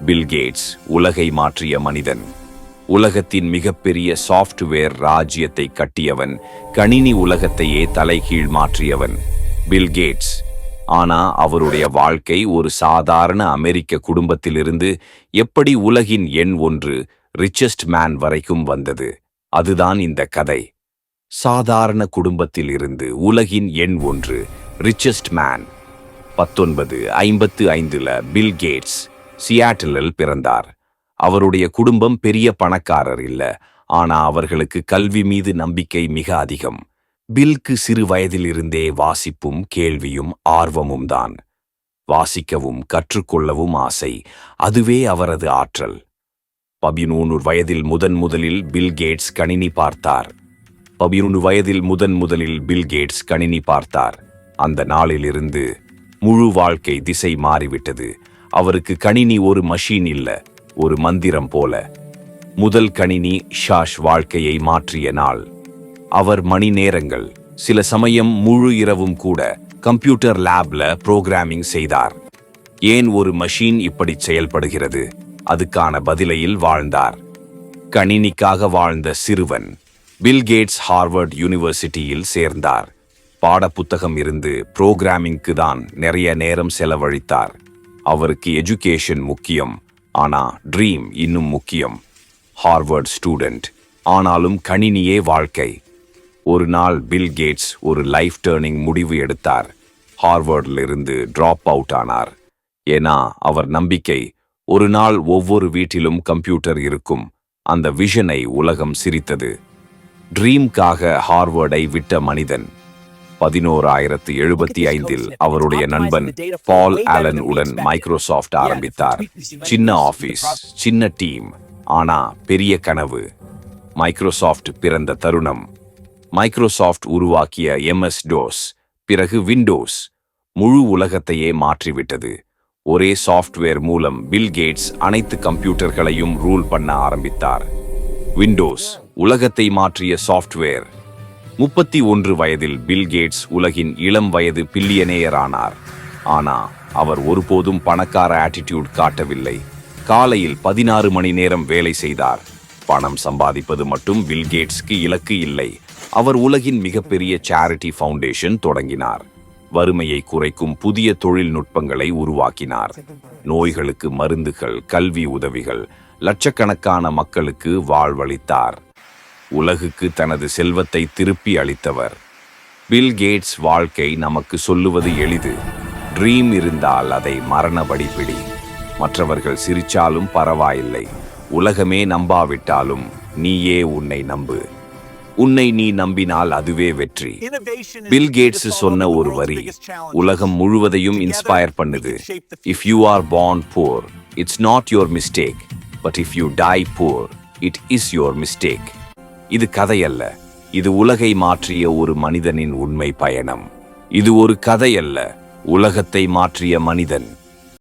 Bill Gates உலகை மாற்றிய மனிதன். உலகத்தின் மிகப்பெரிய சாஃப்ட்வேர் ராஜ்யத்தை கட்டியவன், கணினி உலகத்தையே தலைகீழ் மாற்றியவன் பில் கேட்ஸ். ஆனா அவருடைய வாழ்க்கை ஒரு சாதாரண அமெரிக்க குடும்பத்திலிருந்து எப்படி உலகின் எண் 1 ரிச்சஸ்ட் மேன் வரைக்கும் வந்தது, அதுதான் இந்த கதை. சாதாரண குடும்பத்தில் இருந்து உலகின் எண் 1 ரிச்சஸ்ட் மேன். 1955 பில் கேட்ஸ் சியாட்டிலில் பிறந்தார். அவருடைய குடும்பம் பெரிய பணக்காரர் இல்ல, ஆனா அவர்களுக்கு கல்வி மீது நம்பிக்கை மிக அதிகம். பில்க்கு சிறு வயதிலிருந்தே வாசிப்பும் கேள்வியும் ஆர்வமும் தான். வாசிக்கவும் கற்றுக்கொள்ளவும் ஆசை, அதுவே அவரது ஆற்றல். 11 வயதில் முதலில் பில் கேட்ஸ் கணினி பார்த்தார். 11 வயதில் முதலில் பில் கேட்ஸ் கணினி பார்த்தார். அந்த நாளிலிருந்து முழு வாழ்க்கை திசை மாறிவிட்டது. அவருக்கு கணினி ஒரு மஷீன் இல்ல, ஒரு மந்திரம் போல. முதல் கணினி ஷாஷ் வாழ்க்கையை மாற்றிய நாள். அவர் மணி நேரங்கள், சில சமயம் முழு இரவும் கூட கம்ப்யூட்டர் லேப்ல புரோகிராமிங் செய்தார். ஏன் ஒரு மஷீன் இப்படி செயல்படுகிறது, அதுக்கான பதிலையில் வாழ்ந்தார். கணினிக்காக வாழ்ந்த சிறுவன் பில் கேட்ஸ் ஹார்வர்ட் யூனிவர்சிட்டியில் சேர்ந்தார். பாடப்புத்தகம் இருந்து புரோகிராமிங்க்கு தான் நிறைய நேரம் செலவழித்தார். அவருக்கு எஜுகேஷன் முக்கியம், ஆனா ட்ரீம் இன்னும் முக்கியம். ஹார்வர்ட் ஸ்டூடெண்ட், ஆனாலும் கணினியே வாழ்க்கை. ஒரு நாள் பில் கேட்ஸ் ஒரு லைஃப் டேர்னிங் முடிவு எடுத்தார். ஹார்வர்டிலிருந்து டிராப் அவுட் ஆனார். ஏன்னா அவர் நம்பிக்கை, ஒரு நாள் ஒவ்வொரு வீட்டிலும் கம்ப்யூட்டர் இருக்கும். அந்த விஷனை உலகம் சிரித்தது. ட்ரீம்காக ஹார்வர்டை விட்ட மனிதன். 1175 அவருடைய நண்பன் பால் ஆலன் உடன் மைக்ரோசாஃப்ட் ஆரம்பித்தார். சின்ன ஆபீஸ், சின்ன டீம், ஆனா பெரிய கனவு. மைக்ரோசாஃப்ட் பிறந்த தருணம். மைக்ரோசாஃப்ட் உருவாக்கிய MS-DOS, பிறகு விண்டோஸ், முழு உலகத்தையே மாற்றிவிட்டது. ஒரே சாஃப்ட்வேர் மூலம் பில் கேட்ஸ் அனைத்து கம்ப்யூட்டர்களையும் ரூல் பண்ண ஆரம்பித்தார். விண்டோஸ் உலகத்தை மாற்றிய சாஃப்ட்வேர். 31 வயதில் பில் கேட்ஸ் உலகின் இளம் வயது பில்லியனேயர் ஆனார். ஆனா அவர் ஒருபோதும் பணக்கார ஆட்டிடியூட் காட்டவில்லை. காலையில் 16 மணி நேரம் வேலை செய்தார். பணம் சம்பாதிப்பது மட்டும் பில் கேட்ஸ்க்கு இலக்கு இல்லை. அவர் உலகின் மிகப்பெரிய சேரிட்டி ஃபவுண்டேஷன் தொடங்கினார். வறுமையை குறைக்கும் புதிய தொழில்நுட்பங்களை உருவாக்கினார். நோய்களுக்கு மருந்துகள், கல்வி உதவிகள், லட்சக்கணக்கான மக்களுக்கு வாழ்வளித்தார். உலகுக்கு தனது செல்வத்தை திருப்பி அளித்தவர். பில் கேட்ஸ் வாழ்க்கை நமக்கு சொல்லுவது எளிது. ட்ரீம் இருந்தால் அதை மரணபடி பிடி. மற்றவர்கள் சிரிச்சாலும் பரவாயில்லை, உலகமே நம்பாவிட்டாலும் நீயே உன்னை நம்பு. உன்னை நீ நம்பினால் அதுவே வெற்றி. பில் கேட்ஸ் சொன்ன ஒரு வரி உலகம் முழுவதையும் இன்ஸ்பயர் பண்ணுது. If you are born poor, it's not your mistake, but if you die poor, it is your mistake. இது கதையல்ல, இது உலகை மாற்றிய ஒரு மனிதனின் உண்மை பயணம். இது ஒரு கதையல்ல, உலகத்தை மாற்றிய மனிதன்.